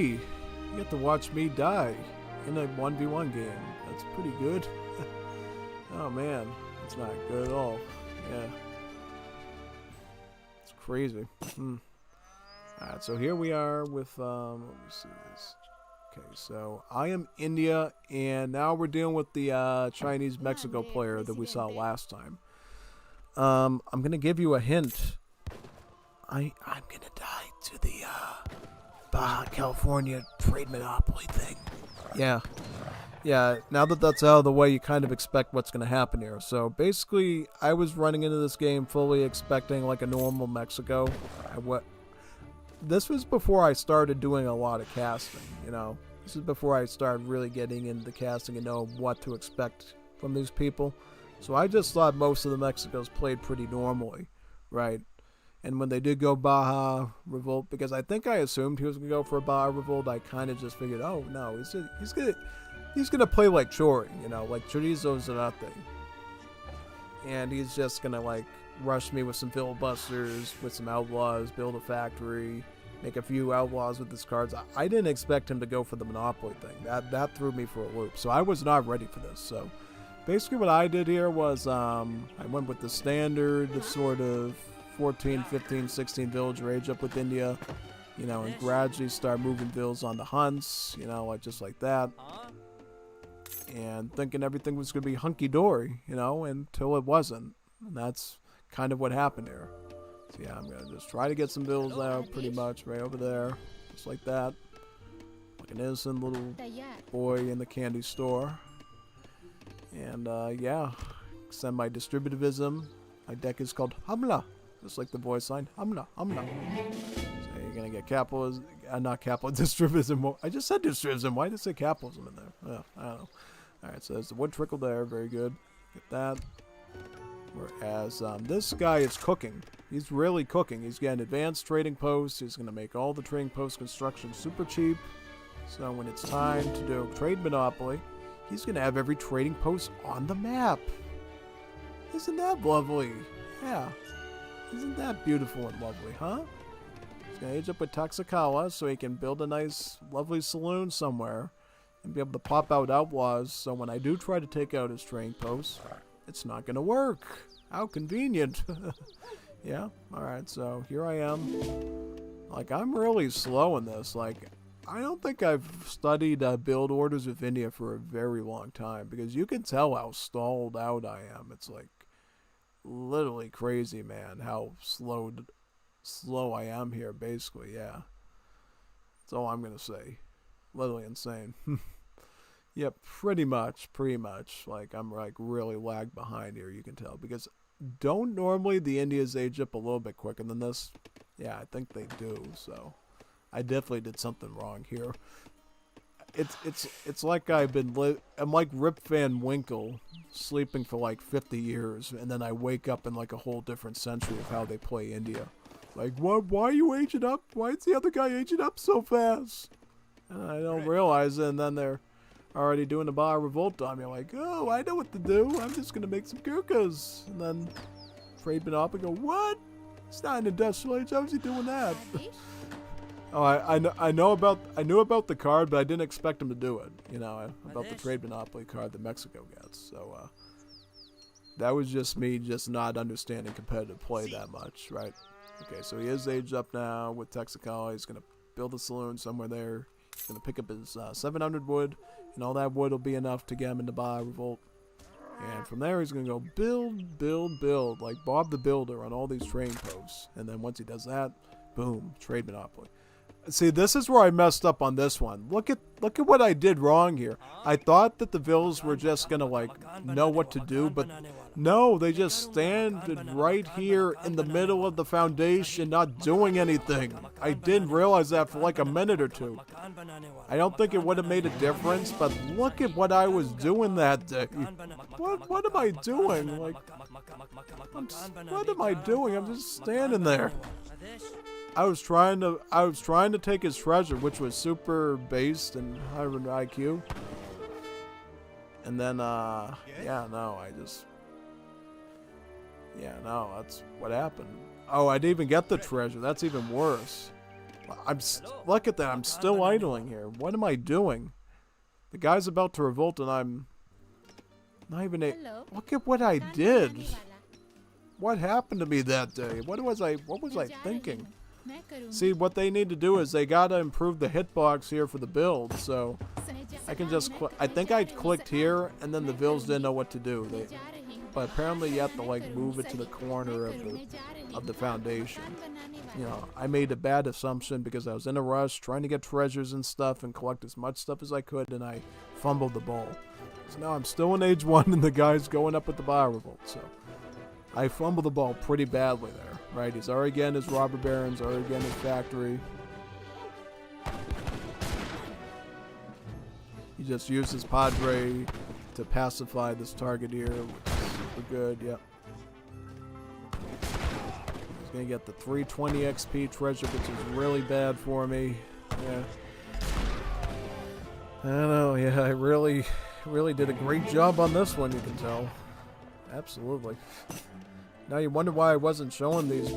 You get to watch me die in a 1v1 game. That's pretty good. Oh man, that's not good at all. Yeah. It's crazy. Alright, so here we are with, let me see this. Okay, so I am India, and now we're dealing with the Chinese-Mexico player that we saw last time. I'm gonna give you a hint. I'm gonna die to the Baja California trade monopoly thing. Yeah. Yeah, now that that's out of the way, you kind of expect what's going to happen here. So basically, I was running into this game fully expecting like a normal Mexico. This was before I started doing a lot of casting, you know. This is before I started really getting into casting and know what to expect from these people. So I just thought most of the Mexicos played pretty normally, right? And when they did go Baja Revolt, because I think I assumed he was going to go for a Baja Revolt, I kind of just figured, oh no, he's gonna play like Chori, you know, like Chorizo Zarate. And he's just gonna like rush me with some filibusters, with some outlaws, build a factory, make a few outlaws with his cards. I didn't expect him to go for the Monopoly thing. That threw me for a loop. So I was not ready for this. So basically what I did here was I went with the standard sort of 14, 15, 16 village rage up with India, you know, and gradually start moving villas on the hunts, you know, like just like that. And thinking everything was going to be hunky-dory, you know, until it wasn't. And that's kind of what happened here. So yeah, I'm going to just try to get some bills out pretty much right over there. Just like that. Like an innocent little boy in the candy store. And yeah, send my distributivism. My deck is called Hamla. Just like the voice line. Hamla, Hamla. So you're going to get capitalism. Not capitalism, distributivism. I just said distributivism. Why did I say capitalism in there? I don't know. Alright, so there's the wood trickle there. Very good. Get that. Whereas this guy is cooking. He's really cooking. He's getting advanced trading posts. He's going to make all the trading post construction super cheap. So when it's time to do trade monopoly, he's going to have every trading post on the map. Isn't that lovely? Yeah. Isn't that beautiful and lovely, huh? He's going to age up with Taxicala so he can build a nice, lovely saloon somewhere and be able to pop out outlaws, so when I do try to take out his trading posts, it's not going to work. How convenient. Yeah, alright, so here I am. Like, I'm really slow in this. Like, I don't think I've studied build orders with India for a very long time, because you can tell how stalled out I am. It's like, literally crazy, man, how slow I am here, basically, yeah. That's all I'm going to say. Literally insane. Yeah, pretty much. Like, I'm like really lagged behind here, you can tell. Because don't normally the Indias age up a little bit quicker than this? Yeah, I think they do, so I definitely did something wrong here. It's like I'm like Rip Van Winkle, sleeping for like 50 years, and then I wake up in like a whole different century of how they play India. Like, what? Why are you aging up? Why is the other guy aging up so fast? And I don't realize it, and then they're already doing the Baja Revolt on me. I'm like, oh, I know what to do. I'm just gonna make some Gurkhas. And then trade monopoly go, what? It's not an industrial age. How's he doing that? Oh, I knew about the card, but I didn't expect him to do it. You know, about the trade monopoly card that Mexico gets. So that was just me just not understanding competitive play that much, right? Okay, so he is aged up now with Texacal. He's gonna build a saloon somewhere there. He's gonna pick up his 700 wood, and all that wood will be enough to get him into Baja Revolt. And from there, he's gonna go build, like Bob the Builder on all these trading posts. And then once he does that, boom, trade monopoly. See, this is where I messed up on this one. Look at what I did wrong here. I thought that the villas were just gonna like know what to do, but no, they just stand right here in the middle of the foundation, not doing anything. I didn't realize that for like a minute or two. I don't think it would have made a difference, but look at what I was doing that day. What am I doing? Like, what am I doing? I'm just standing there. I was trying to take his treasure, which was super based and high IQ. And then that's what happened. Oh, I didn't even get the treasure. That's even worse. Look at that. I'm still idling here. What am I doing? The guy's about to revolt and I'm not even look at what I did. What happened to me that day? What was I thinking? See, what they need to do is they gotta improve the hitbox here for the build. So I can just I think I clicked here and then the builds didn't know what to do. But apparently you have to like move it to the corner of the foundation. You know, I made a bad assumption because I was in a rush trying to get treasures and stuff and collect as much stuff as I could, and I fumbled the ball. So now I'm still in age 1 and the guy's going up with the bio revolt. So I fumbled the ball pretty badly there, right? He's already getting his robber barons, already getting his factory. He just used his Padre to pacify this target here, which is super good, yep. He's gonna get the 320 XP treasure, which is really bad for me. Yeah. I don't know, yeah, I really did a great job on this one, you can tell. Absolutely. Now you wonder why I wasn't showing these,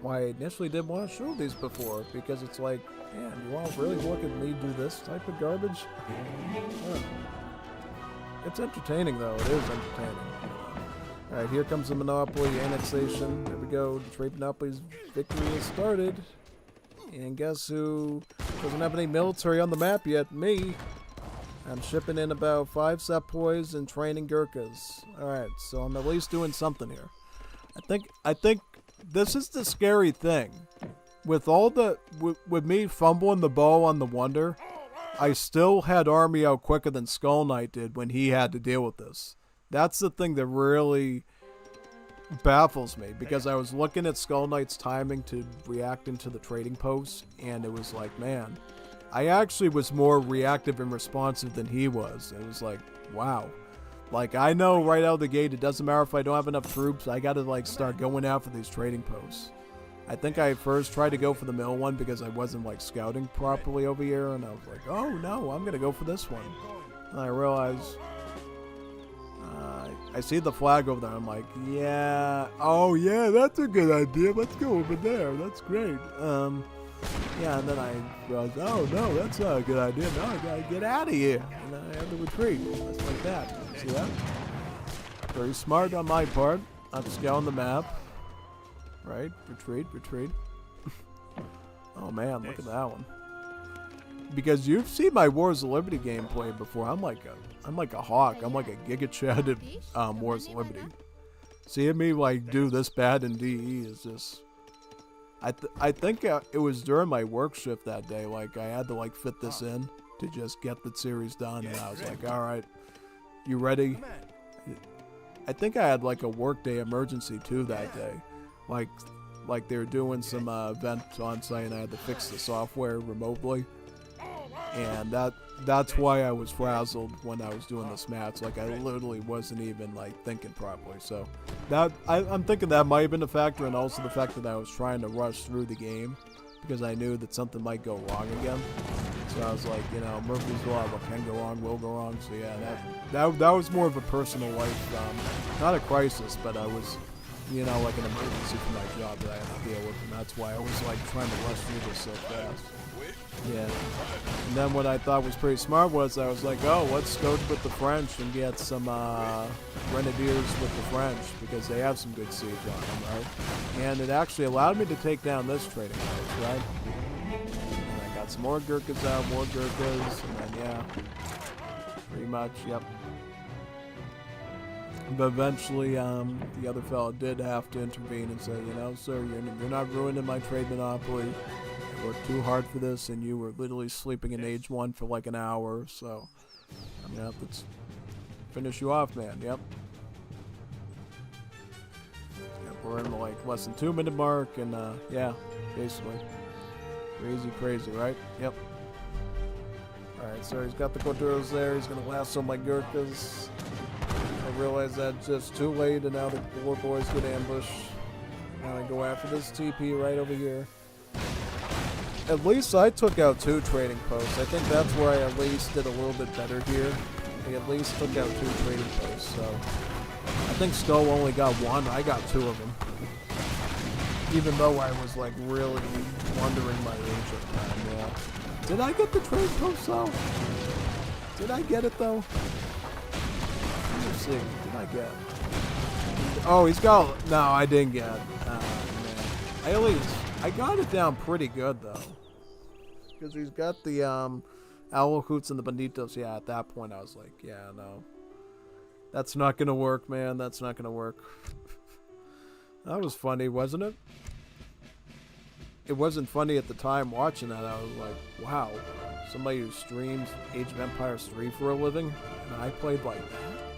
why I initially didn't want to show these before, because it's like, man, you want to really look at me do this type of garbage? Yeah. It's entertaining though, it is entertaining. Alright, here comes the Monopoly annexation. There we go, the trade Monopoly's victory has started. And guess who doesn't have any military on the map yet? Me. I'm shipping in about 5 Sepoys and training Gurkhas. Alright, so I'm at least doing something here. I think this is the scary thing. With all the with me fumbling the ball on the Wonder, I still had army out quicker than Skull Knight did when he had to deal with this. That's the thing that really baffles me, because I was looking at Skull Knight's timing to reacting to the trading posts, and it was like, man, I actually was more reactive and responsive than he was. It was like, wow. Like, I know right out of the gate, it doesn't matter if I don't have enough troops, I gotta like start going after these trading posts. I think I first tried to go for the middle one because I wasn't like scouting properly over here, and I was like, oh no, I'm gonna go for this one. And I realized, I see the flag over there, I'm like, yeah, oh yeah, that's a good idea, let's go over there, that's great. Yeah, and then I realized, oh no, that's not a good idea, no, I gotta get out of here, and I had to retreat, just like that. See that? Very smart on my part. I'm scouting the map. Right? Retreat, retreat. Oh man, look at that one. Because you've seen my Wars of Liberty gameplay before. I'm like a hawk. I'm like a Giga Chad at Wars of Liberty. Seeing me like do this bad in DE is just. I think it was during my work shift that day. Like I had to like fit this in to just get the series done, and I was like, all right, you ready? I think I had like a workday emergency too that day. Like they were doing some event on site, and I had to fix the software remotely, and that's why I was frazzled when I was doing this match. Like I literally wasn't even like thinking properly. So that I'm thinking that might have been a factor, and also the fact that I was trying to rush through the game because I knew that something might go wrong again. So I was like, you know, Murphy's Law, what can go wrong will go wrong. So yeah, that was more of a personal life, not a crisis, but I was, you know, like an emergency for my job that I had to deal with, and that's why I was like trying to rush through this so fast. Yeah. And then what I thought was pretty smart was I was like, oh, let's go with the French and get some Grenadiers with the French, because they have some good siege on them, right? And it actually allowed me to take down this trading post, right? And I got some more Gurkhas out, more Gurkhas, and then yeah, pretty much, yep. But eventually, the other fellow did have to intervene and say, you know, sir, you're not ruining my trade monopoly. I worked too hard for this, and you were literally sleeping in Age 1 for like an hour, so I'm gonna have to finish you off, man. Yep. Yep, we're in the like less than 2 minute mark, and yeah, basically. Crazy, right? Yep. Alright, so he's got the Corduros there. He's gonna lasso my Gurkhas. I realized that just too late, and now the war boys get ambushed. Now I go after this TP right over here. At least I took out 2 trading posts. I think that's where I at least did a little bit better here. I at least took out 2 trading posts, so I think Skull only got 1. I got 2 of them. Even though I was like really wondering my age at the time, yeah. Did I get the trade post though? Did I get it though? Let me see. Did I get? Oh, he's got. No, I didn't get. Man. I got it down pretty good though, because he's got the Alahoots and the Bonitos. Yeah, at that point I was like, yeah, no, that's not gonna work, man. That's not gonna work. That was funny, wasn't it? It wasn't funny at the time watching that. I was like, wow, somebody who streams Age of Empires 3 for a living, and I played like that?